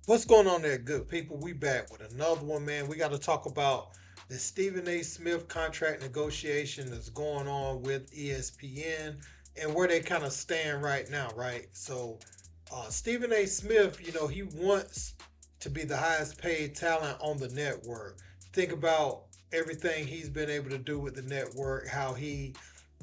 What's going on there, good people? We back with another one, man. We got to talk about the Stephen A. Smith contract negotiation that's going on with ESPN and where they kind of stand right now, right? Stephen A. Smith, he wants to be the highest paid talent on the network. Think about everything he's been able to do with the network, how he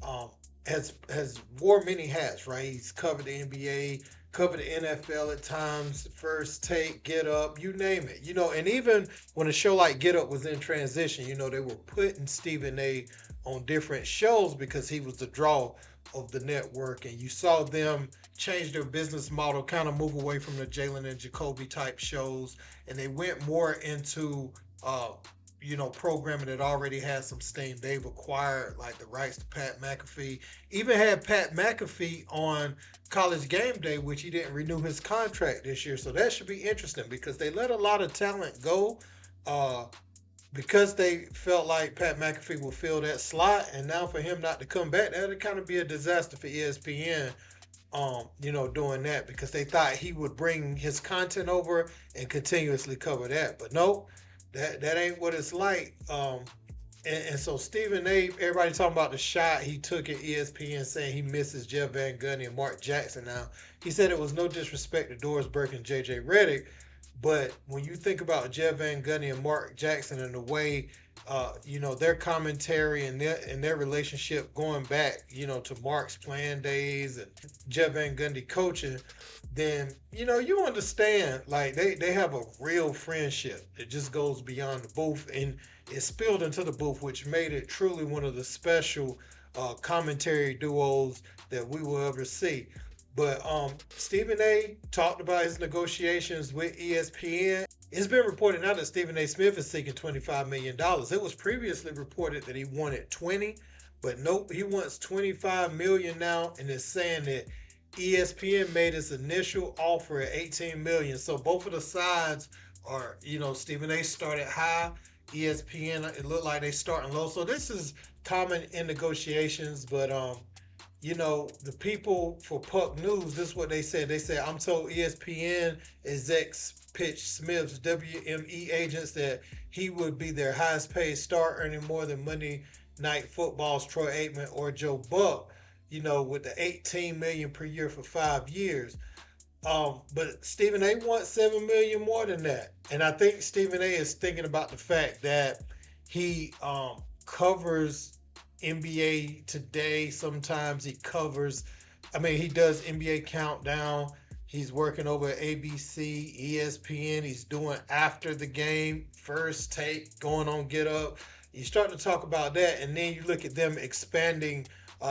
um, has wore many hats, right? He's covered the NBA, covered the NFL at times, First Take, Get Up, you name it. And even when a show like Get Up was in transition, they were putting Stephen A on different shows because he was the draw of the network. And you saw them change their business model, kind of move away from the Jalen and Jacoby type shows, and they went more into programming that already has some steam. They've acquired like the rights to Pat McAfee. Even had Pat McAfee on College Game Day, which he didn't renew his contract this year. So that should be interesting because they let a lot of talent go. Uh, because they felt like Pat McAfee will fill that slot, and now for him not to come back, that would kind of be a disaster for ESPN. Doing that because they thought he would bring his content over and continuously cover that, but no, that ain't what it's like. And so Stephen A. Everybody talking about the shot he took at ESPN saying he misses Jeff Van Gundy and Mark Jackson. Now he said it was no disrespect to Doris Burke and JJ Redick, but when you think about Jeff Van Gundy and Mark Jackson and the way, their commentary and their relationship going back, to Mark's playing days and Jeff Van Gundy coaching, then you understand like they have a real friendship that just goes beyond the booth and it spilled into the booth, which made it truly one of the special commentary duos that we will ever see. But Stephen A. talked about his negotiations with ESPN. It's been reported now that Stephen A. Smith is seeking $25 million. It was previously reported that he wanted 20, but nope, he wants 25 million now, and is saying that ESPN made its initial offer at 18 million. So both of the sides are, Stephen A. started high. ESPN, it looked like they starting low. So this is common in negotiations, but the people for Puck News, this is what they said. They said, I'm told ESPN execs pitched Smith's WME agents that he would be their highest paid star, earning more than Monday Night Football's Troy Aikman or Joe Buck, with the 18 million per year for 5 years. But Stephen A wants 7 million more than that. And I think Stephen A is thinking about the fact that he covers NBA Today. Sometimes he covers, he does NBA Countdown. He's working over at ABC, ESPN. He's doing after the game, First Take, going on Get Up. You start to talk about that, and then you look at them expanding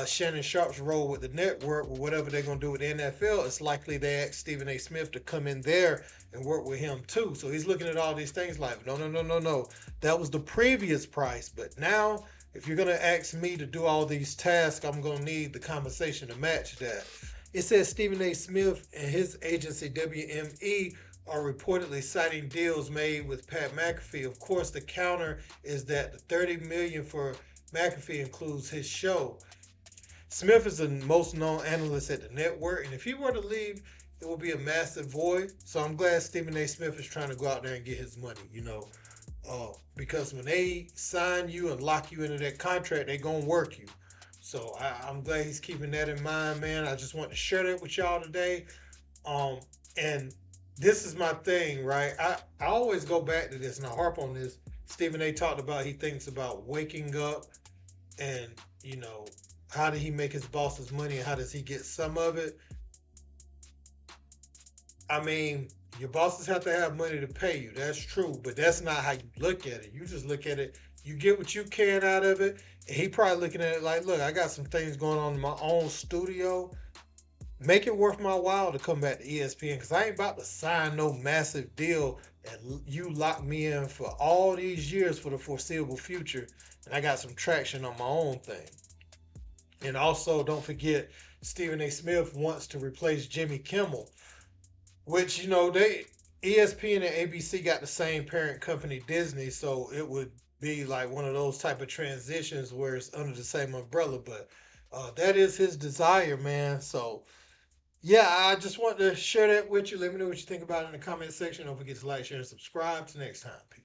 Shannon Sharp's role with the network, or whatever they're going to do with the NFL. It's likely they ask Stephen A. Smith to come in there and work with him too. So he's looking at all these things like, no, no, no, no, no. That was the previous price, but now if you're going to ask me to do all these tasks, I'm going to need the compensation to match that. It says Stephen A. Smith and his agency WME are reportedly citing deals made with Pat McAfee. Of course, the counter is that the 30 million for McAfee includes his show. Smith is the most known analyst at the network, and if he were to leave, it will be a massive void. So I'm glad Stephen A. Smith is trying to go out there and get his money, because when they sign you and lock you into that contract, they gonna work you. So I'm glad he's keeping that in mind, man. I just want to share that with y'all today. And this is my thing, right? I always go back to this and I harp on this. Stephen A. talked about he thinks about waking up and how did he make his boss's money and how does he get some of it? I mean, your bosses have to have money to pay you. That's true, but that's not how you look at it. You just look at it. You get what you can out of it. And he probably looking at it like, look, I got some things going on in my own studio. Make it worth my while to come back to ESPN because I ain't about to sign no massive deal and you lock me in for all these years for the foreseeable future. And I got some traction on my own thing. And also, don't forget, Stephen A. Smith wants to replace Jimmy Kimmel, which they ESPN and ABC got the same parent company, Disney, so it would be like one of those type of transitions where it's under the same umbrella. But that is his desire, man. So Yeah, I just want to share that with you. Let me know what you think about it in the comment section. Don't forget to like, share, and subscribe. Till next time. Peace.